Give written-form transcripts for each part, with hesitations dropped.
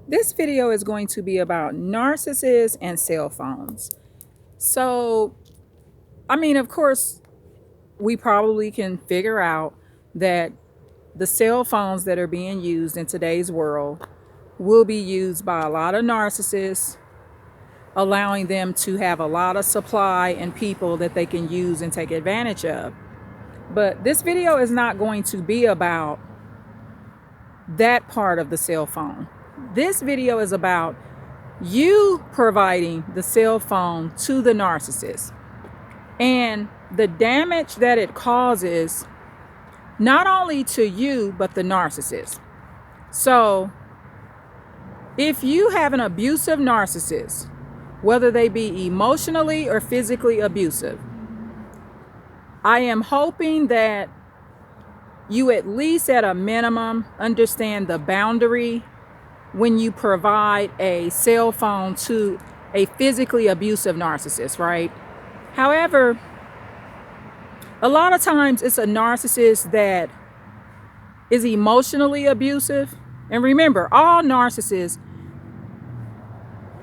This video is going to be about narcissists and cell phones. So, of course, we probably can figure out that the cell phones that are being used in today's world will be used by a lot of narcissists, allowing them to have a lot of supply and people that they can use and take advantage of. But this video is not going to be about that part of the cell phone. This video is about you providing the cell phone to the narcissist and the damage that it causes, not only to you, but the narcissist. So, if you have an abusive narcissist, whether they be emotionally or physically abusive, I am hoping that you at least at a minimum understand the boundary when you provide a cell phone to a physically abusive narcissist, right? However, a lot of times it's a narcissist that is emotionally abusive. And remember, all narcissists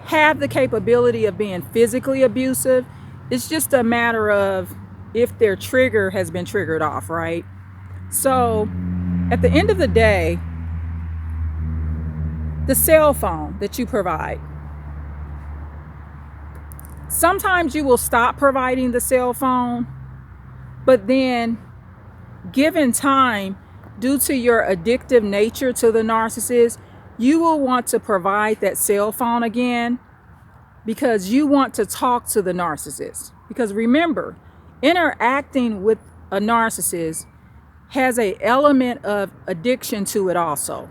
have the capability of being physically abusive. It's just a matter of if their trigger has been triggered off, right? So at the end of the day, the cell phone that you provide, sometimes you will stop providing the cell phone, but then given time, due to your addictive nature to the narcissist, you will want to provide that cell phone again because you want to talk to the narcissist. Because remember, interacting with a narcissist has an element of addiction to it also.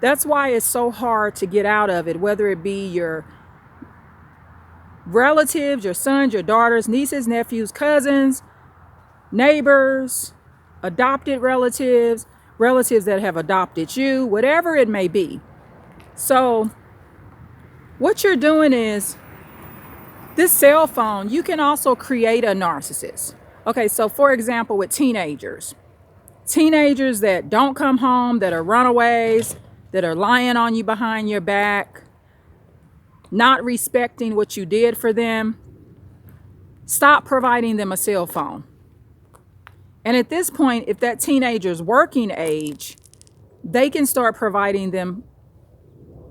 That's why it's so hard to get out of it, whether it be your relatives, your sons, your daughters, nieces, nephews, cousins, neighbors, adopted relatives, relatives that have adopted you, whatever it may be. So what you're doing is, this cell phone, you can also create a narcissist. Okay, so for example, with teenagers that don't come home, that are runaways, that are lying on you behind your back, not respecting what you did for them, stop providing them a cell phone. And at this point, if that teenager's working age, they can start providing them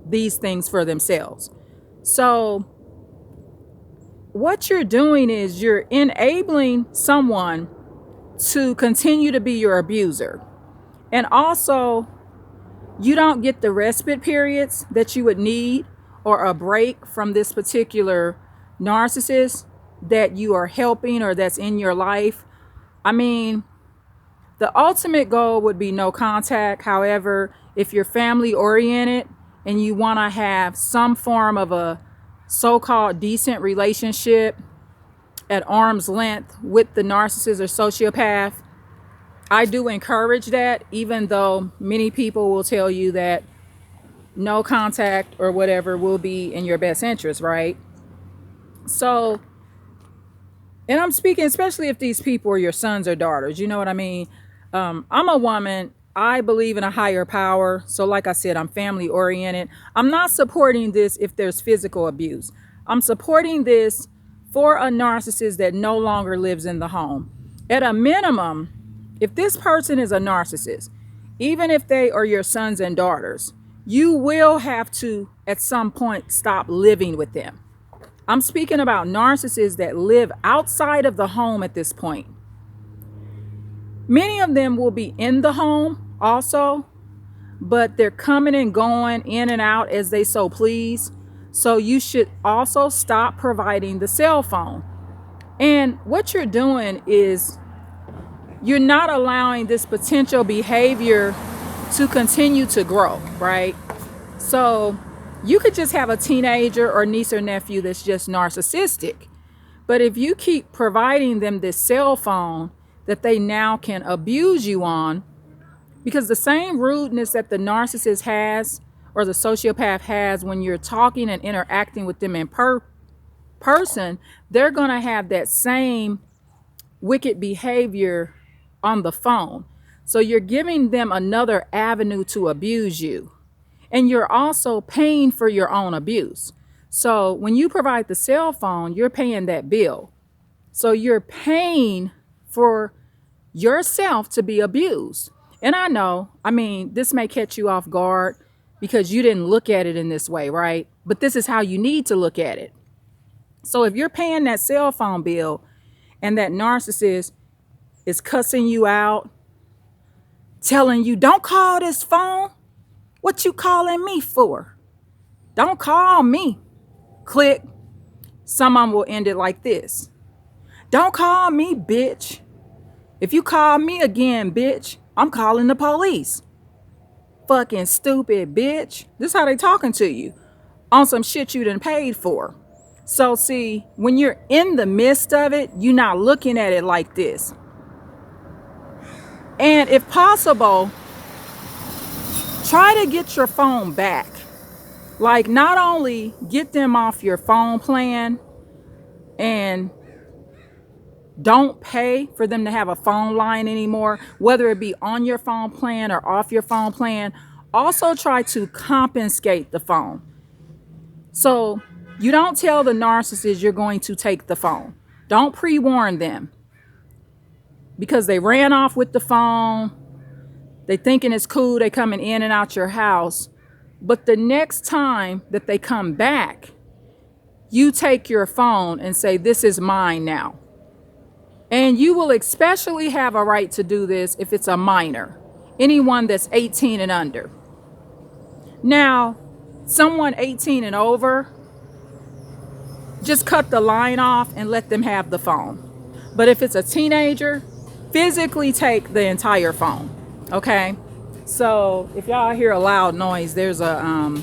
these things for themselves. So what you're doing is you're enabling someone to continue to be your abuser. And also, you don't get the respite periods that you would need or a break from this particular narcissist that you are helping or that's in your life. The ultimate goal would be no contact. However, if you're family oriented and you want to have some form of a so-called decent relationship at arm's length with the narcissist or sociopath, I do encourage that, even though many people will tell you that no contact or whatever will be in your best interest, right? So, and I'm speaking especially if these people are your sons or daughters, you know what I mean? I'm a woman. I believe in a higher power. So like I said, I'm family oriented. I'm not supporting this if there's physical abuse. I'm supporting this for a narcissist that no longer lives in the home. At a minimum, if this person is a narcissist, even if they are your sons and daughters, you will have to at some point stop living with them. I'm speaking about narcissists that live outside of the home at this point. Many of them will be in the home also, but they're coming and going in and out as they so please. So you should also stop providing the cell phone. And what you're doing is you're not allowing this potential behavior to continue to grow, right? So you could just have a teenager or niece or nephew that's just narcissistic. But if you keep providing them this cell phone that they now can abuse you on, because the same rudeness that the narcissist has or the sociopath has when you're talking and interacting with them in person, they're going to have that same wicked behavior on the phone. So you're giving them another avenue to abuse you. And you're also paying for your own abuse. So when you provide the cell phone, you're paying that bill. So you're paying for yourself to be abused. And I know, I mean, this may catch you off guard because you didn't look at it in this way, right? But this is how you need to look at it. So if you're paying that cell phone bill and that narcissist is cussing you out, telling you, don't call this phone. What you calling me for? Don't call me. Click. Some of them will end it like this. Don't call me, bitch. If you call me again, bitch, I'm calling the police. Fucking stupid bitch. This is how they talking to you on some shit you done paid for. So see, when you're in the midst of it, you're not looking at it like this. And if possible, try to get your phone back. Like, not only get them off your phone plan and don't pay for them to have a phone line anymore, whether it be on your phone plan or off your phone plan. Also try to confiscate the phone. So you don't tell the narcissist you're going to take the phone. Don't pre-warn them because they ran off with the phone. They thinking it's cool. They coming in and out your house. But the next time that they come back, you take your phone and say, this is mine now. And you will especially have a right to do this if it's a minor, anyone that's 18 and under. Now, someone 18 and over, just cut the line off and let them have the phone. But if it's a teenager, physically take the entire phone, okay? So if y'all hear a loud noise, there's a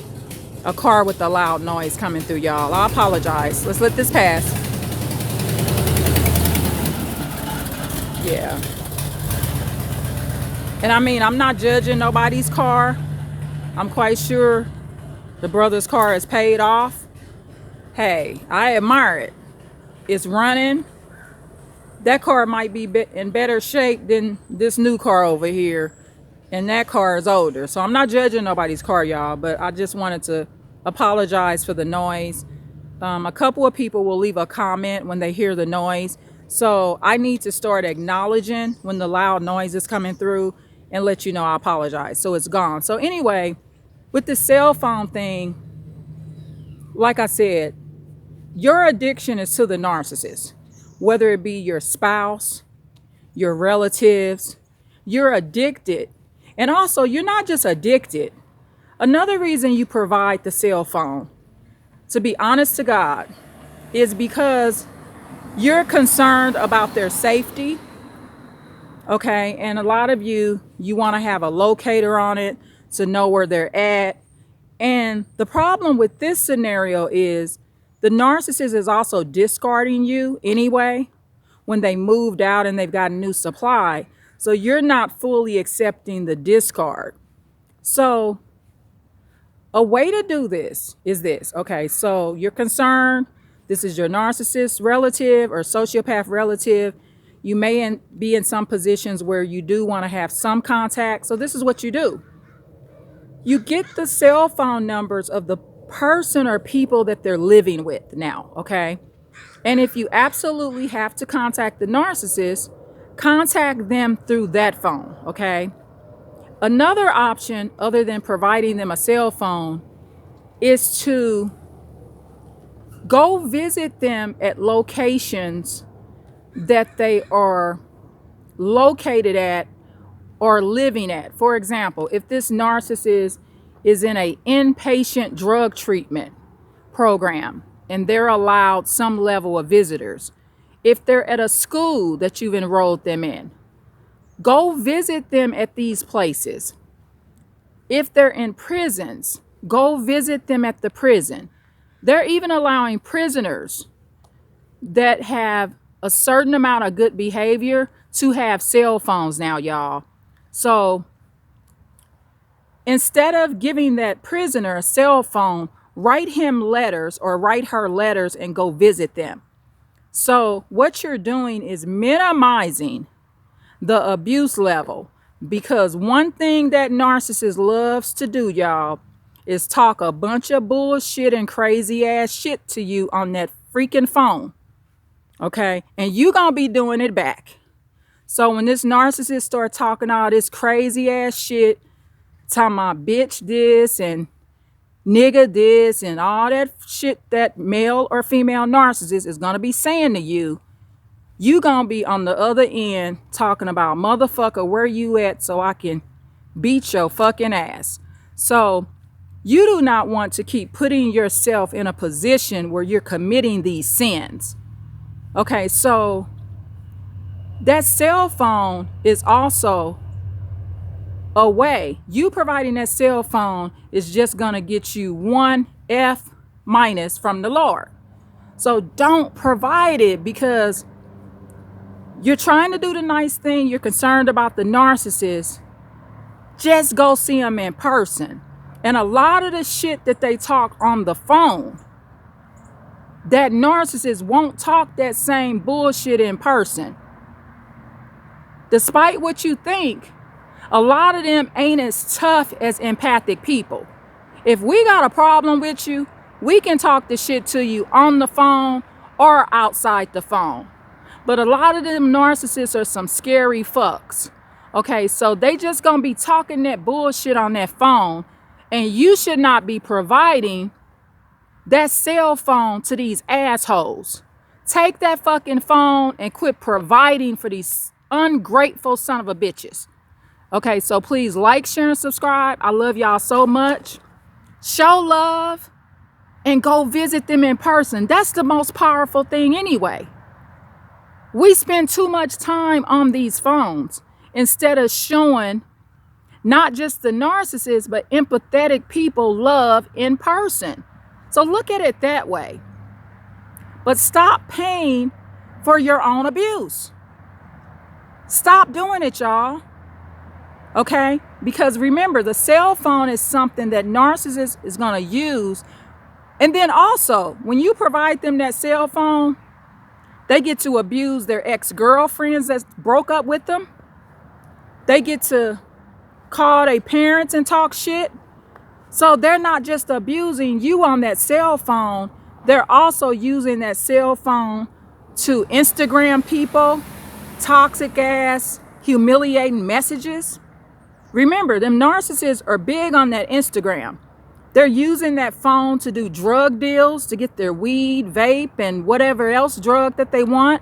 car with a loud noise coming through, y'all. I apologize. Let's let this pass. Yeah. And I mean, I'm not judging nobody's car. I'm quite sure the brother's car is paid off. Hey, I admire it. It's running. That car might be in better shape than this new car over here. And that car is older. So I'm not judging nobody's car, y'all, but I just wanted to apologize for the noise. A couple of people will leave a comment when they hear the noise. So I need to start acknowledging when the loud noise is coming through and let you know I apologize. So it's gone. So anyway, with the cell phone thing, like I said, your addiction is to the narcissist, whether it be your spouse, your relatives, you're addicted. And also, you're not just addicted. Another reason you provide the cell phone, to be honest to God, is because you're concerned about their safety. Okay, and a lot of you want to have a locator on it to know where they're at. And the problem with this scenario is the narcissist is also discarding you anyway when they moved out and they've got a new supply. So you're not fully accepting the discard. So a way to do this is this. Okay, so you're concerned. This is your narcissist relative or sociopath relative. You may be in some positions where you do want to have some contact. So this is what you do. You get the cell phone numbers of the person or people that they're living with now, okay? And if you absolutely have to contact the narcissist, contact them through that phone, okay? Another option other than providing them a cell phone is to go visit them at locations that they are located at or living at. For example, if this narcissist is in an inpatient drug treatment program and they're allowed some level of visitors, if they're at a school that you've enrolled them in, go visit them at these places. If they're in prisons, go visit them at the prison. They're even allowing prisoners that have a certain amount of good behavior to have cell phones now, y'all. So instead of giving that prisoner a cell phone, write him letters or write her letters and go visit them. So what you're doing is minimizing the abuse level, because one thing that narcissist loves to do, y'all, is talk a bunch of bullshit and crazy ass shit to you on that freaking phone. Okay? And you gonna be doing it back. So when this narcissist start talking all this crazy ass shit, talking about bitch this and nigga this and all that shit that male or female narcissist is gonna be saying to you, you gonna be on the other end talking about, motherfucker, where you at so I can beat your fucking ass. So you do not want to keep putting yourself in a position where you're committing these sins. Okay, so that cell phone is also a way. You providing that cell phone is just gonna get you one F minus from the Lord. So don't provide it because you're trying to do the nice thing. You're concerned about the narcissist. Just go see them in person. And a lot of the shit that they talk on the phone, that narcissist won't talk that same bullshit in person. Despite what you think, a lot of them ain't as tough as empathic people. If we got a problem with you, we can talk the shit to you on the phone or outside the phone. But a lot of them narcissists are some scary fucks. Okay, so they just gonna be talking that bullshit on that phone, and you should not be providing that cell phone to these assholes. Take that fucking phone and quit providing for these ungrateful son of a bitches. Okay, so please like, share, and subscribe. I love y'all so much. Show love and go visit them in person. That's the most powerful thing anyway. We spend too much time on these phones instead of showing not just the narcissist, but empathetic people love in person. So look at it that way. But stop paying for your own abuse. Stop doing it, y'all. Okay? Because remember, the cell phone is something that narcissist is going to use. And then also, when you provide them that cell phone, they get to abuse their ex-girlfriends that broke up with them. They get to call their parents and talk shit. So they're not just abusing you on that cell phone. They're also using that cell phone to Instagram people, toxic ass, humiliating messages. Remember, them narcissists are big on that Instagram. They're using that phone to do drug deals, to get their weed, vape, and whatever else drug that they want.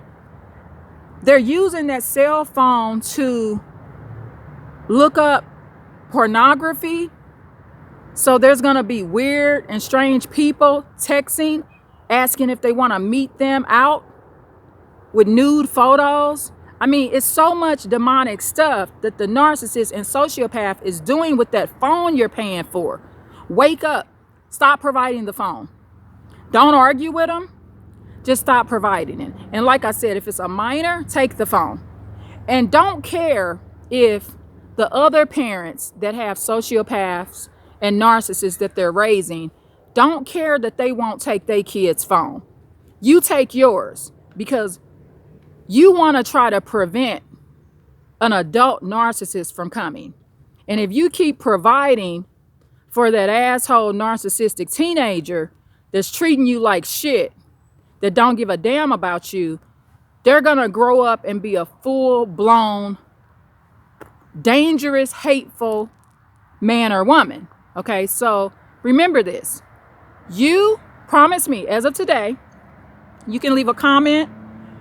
They're using that cell phone to look up pornography. So there's going to be weird and strange people texting, asking if they want to meet them out with nude photos. I mean, it's so much demonic stuff that the narcissist and sociopath is doing with that phone you're paying for. Wake up. Stop providing the phone. Don't argue with them. Just stop providing it. And like I said, if it's a minor, take the phone. And don't care if the other parents that have sociopaths and narcissists that they're raising, don't care that they won't take their kid's phone. You take yours because you want to try to prevent an adult narcissist from coming. And if you keep providing for that asshole narcissistic teenager that's treating you like shit, that don't give a damn about you, they're gonna grow up and be a full-blown, dangerous, hateful man or woman. Okay, so remember this. You promise me, as of today, you can leave a comment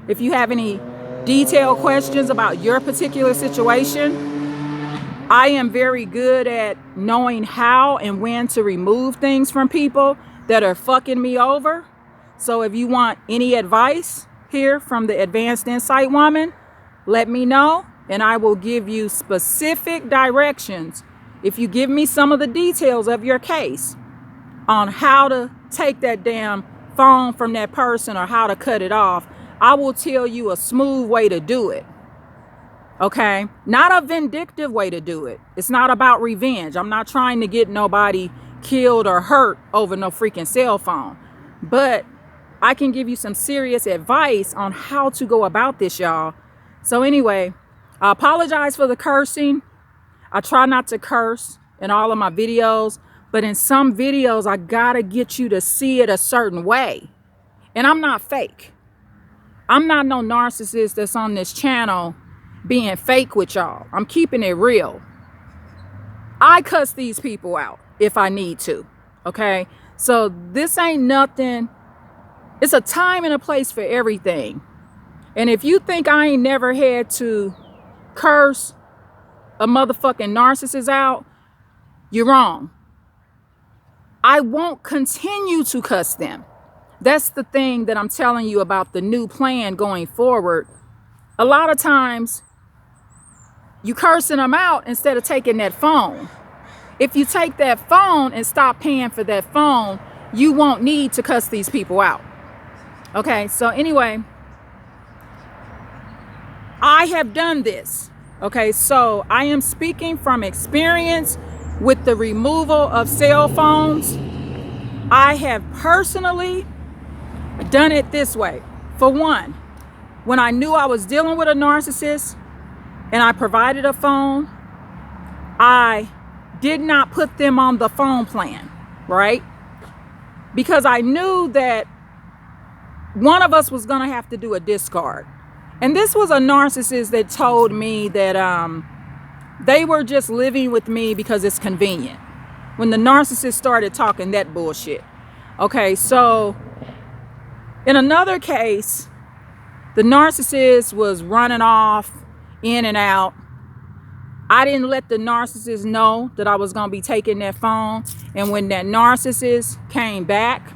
if you have any detailed questions about your particular situation. I am very good at knowing how and when to remove things from people that are fucking me over. So if you want any advice here from the Advanced Insight Woman, let me know and I will give you specific directions. If you give me some of the details of your case on how to take that damn phone from that person or how to cut it off, I will tell you a smooth way to do it. Okay? Not a vindictive way to do it. It's not about revenge. I'm not trying to get nobody killed or hurt over no freaking cell phone. But I can give you some serious advice on how to go about this, y'all. So anyway, I apologize for the cursing. I try not to curse in all of my videos, But in some videos, I gotta get you to see it a certain way. And I'm not fake. I'm not no narcissist that's on this channel being fake with y'all. I'm keeping it real. I cuss these people out if I need to. Okay? So this ain't nothing. It's a time and a place for everything. And if you think I ain't never had to curse a motherfucking narcissist out, you're wrong. I won't continue to cuss them. That's the thing that I'm telling you about the new plan going forward. A lot of times you cursing them out instead of taking that phone. If you take that phone and stop paying for that phone, you won't need to cuss these people out. Okay, so anyway, I have done this. Okay, so I am speaking from experience with the removal of cell phones. I have personally done it this way. For one, when I knew I was dealing with a narcissist and I provided a phone, I did not put them on the phone plan, right? Because I knew that one of us was gonna have to do a discard. And this was a narcissist that told me that they were just living with me because it's convenient. When the narcissist started talking that bullshit. Okay, so in another case, the narcissist was running off in and out. I didn't let the narcissist know that I was going to be taking that phone. And when that narcissist came back,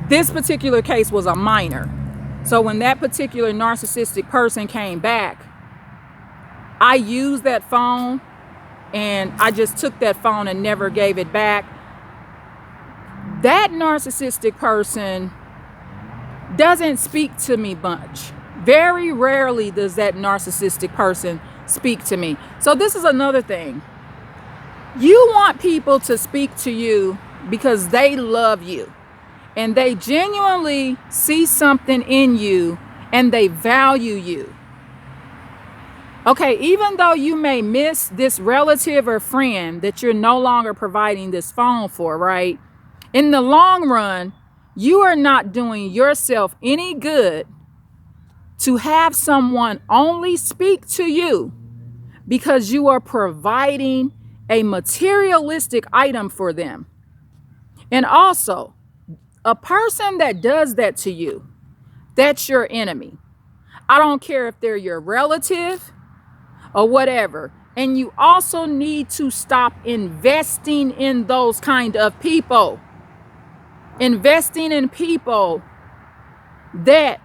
this particular case was a minor. So when that particular narcissistic person came back, I used that phone and I just took that phone and never gave it back. That narcissistic person doesn't speak to me much. Very rarely does that narcissistic person speak to me. So this is another thing. You want people to speak to you because they love you and they genuinely see something in you and they value you. Okay, even though you may miss this relative or friend that you're no longer providing this phone for, right? In the long run, you are not doing yourself any good to have someone only speak to you because you are providing a materialistic item for them. And also, a person that does that to you, that's your enemy. I don't care if they're your relative or whatever. And you also need to stop investing in those kind of people. Investing in people that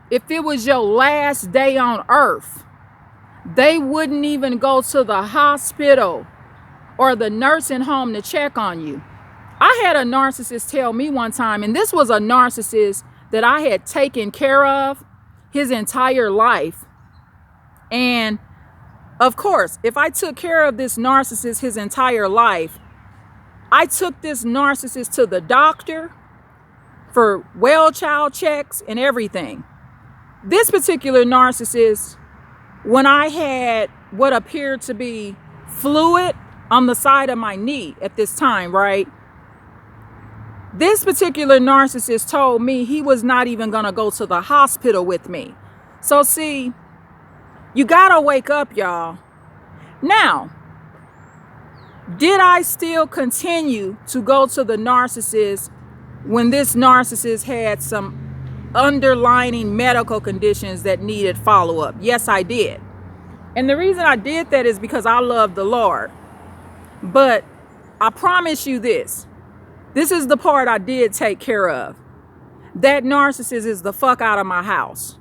if it was your last day on earth, they wouldn't even go to the hospital or the nursing home to check on you. I had a narcissist tell me one time, and this was a narcissist that I had taken care of his entire life. And of course, if I took care of this narcissist his entire life, I took this narcissist to the doctor for well child checks and everything. This particular narcissist, when I had what appeared to be fluid on the side of my knee at this time, right? This particular narcissist told me he was not even going to go to the hospital with me. So see, you got to wake up, y'all. Now, did I still continue to go to the narcissist when this narcissist had some underlying medical conditions that needed follow-up? Yes, I did. And the reason I did that is because I love the Lord. But I promise you this. This is the part I did take care of. That narcissist is the fuck out of my house.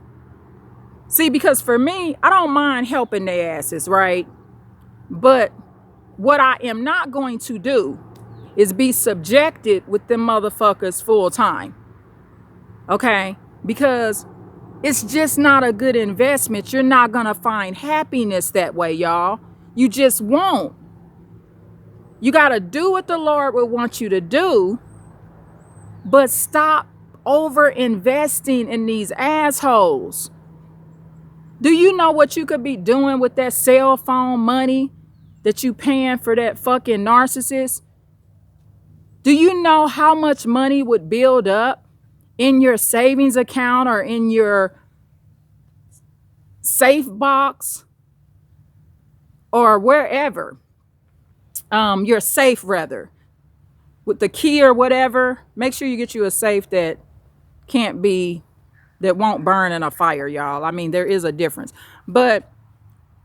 See, because for me, I don't mind helping their asses, right? But what I am not going to do is be subjected with them motherfuckers full time. Okay? Because it's just not a good investment. You're not going to find happiness that way, y'all. You just won't. You got to do what the Lord would want you to do, but stop over investing in these assholes. Do you know what you could be doing with that cell phone money that you paying for that fucking narcissist, do you know how much money would build up in your savings account or in your safe box or wherever, your safe rather, with the key or whatever? Make sure you get you a safe that won't burn in a fire, y'all. I mean, there is a difference, but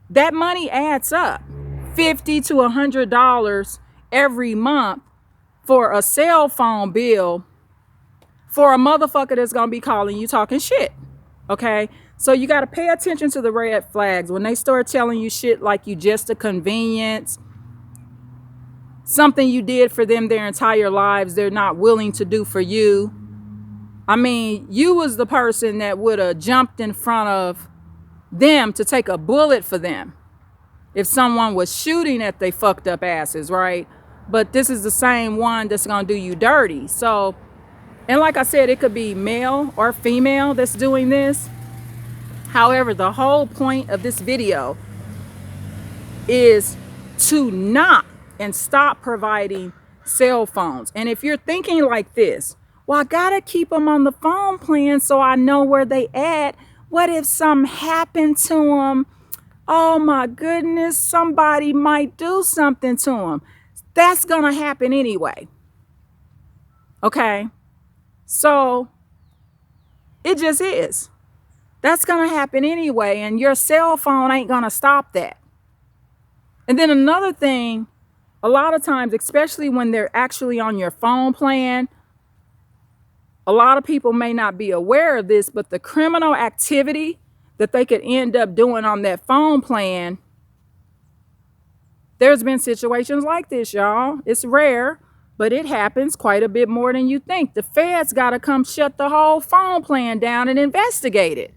that money adds up. $50 to $100 every month for a cell phone bill for a motherfucker that's gonna be calling you talking shit. Okay, so you got to pay attention to the red flags when they start telling you shit like you just a convenience, something you did for them their entire lives they're not willing to do for you. I mean, you was the person that would have jumped in front of them to take a bullet for them if someone was shooting at they fucked up asses, right? But this is the same one that's gonna do you dirty. So, and like I said, it could be male or female that's doing this. However, the whole point of this video is to not and stop providing cell phones. And if you're thinking like this, well, I gotta keep them on the phone plan so I know where they at. What if something happened to them? Oh my goodness, somebody might do something to them. That's gonna happen anyway. Okay, so it just is. That's gonna happen anyway, and your cell phone ain't gonna stop that. And then another thing, a lot of times, especially when they're actually on your phone plan, a lot of people may not be aware of this, but the criminal activity that they could end up doing on that phone plan, there's been situations like this, y'all. It's rare, but it happens quite a bit more than you think. The feds got to come shut the whole phone plan down and investigate it.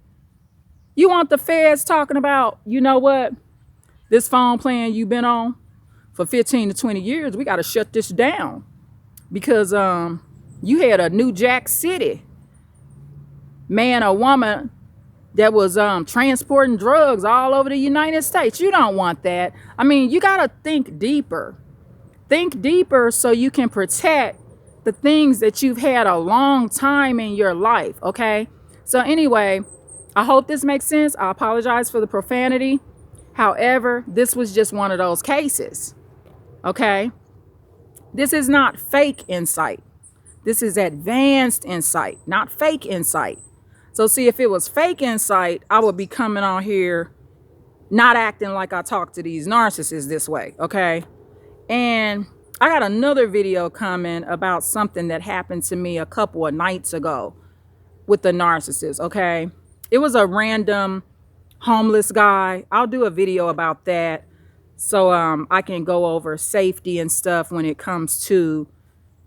You want the feds talking about, you know what, this phone plan you've been on for 15 to 20 years, we got to shut this down because you had a New Jack City man or woman that was transporting drugs all over the United States. You don't want that. I mean, you got to think deeper. Think deeper so you can protect the things that you've had a long time in your life, okay? So anyway, I hope this makes sense. I apologize for the profanity. However, this was just one of those cases, okay? This is not fake insight. This is advanced insight, not fake insight. So see, if it was fake insight, I would be coming on here not acting like I talk to these narcissists this way, okay? And I got another video coming about something that happened to me a couple of nights ago with the narcissist, okay? It was a random homeless guy. I'll do a video about that so I can go over safety and stuff when it comes to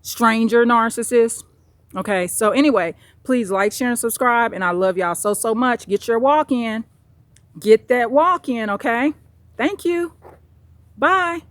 stranger narcissists. Okay, so anyway, please like, share, and subscribe. And I love y'all so much. Get your walk in. Get that walk in, okay? Thank you. Bye.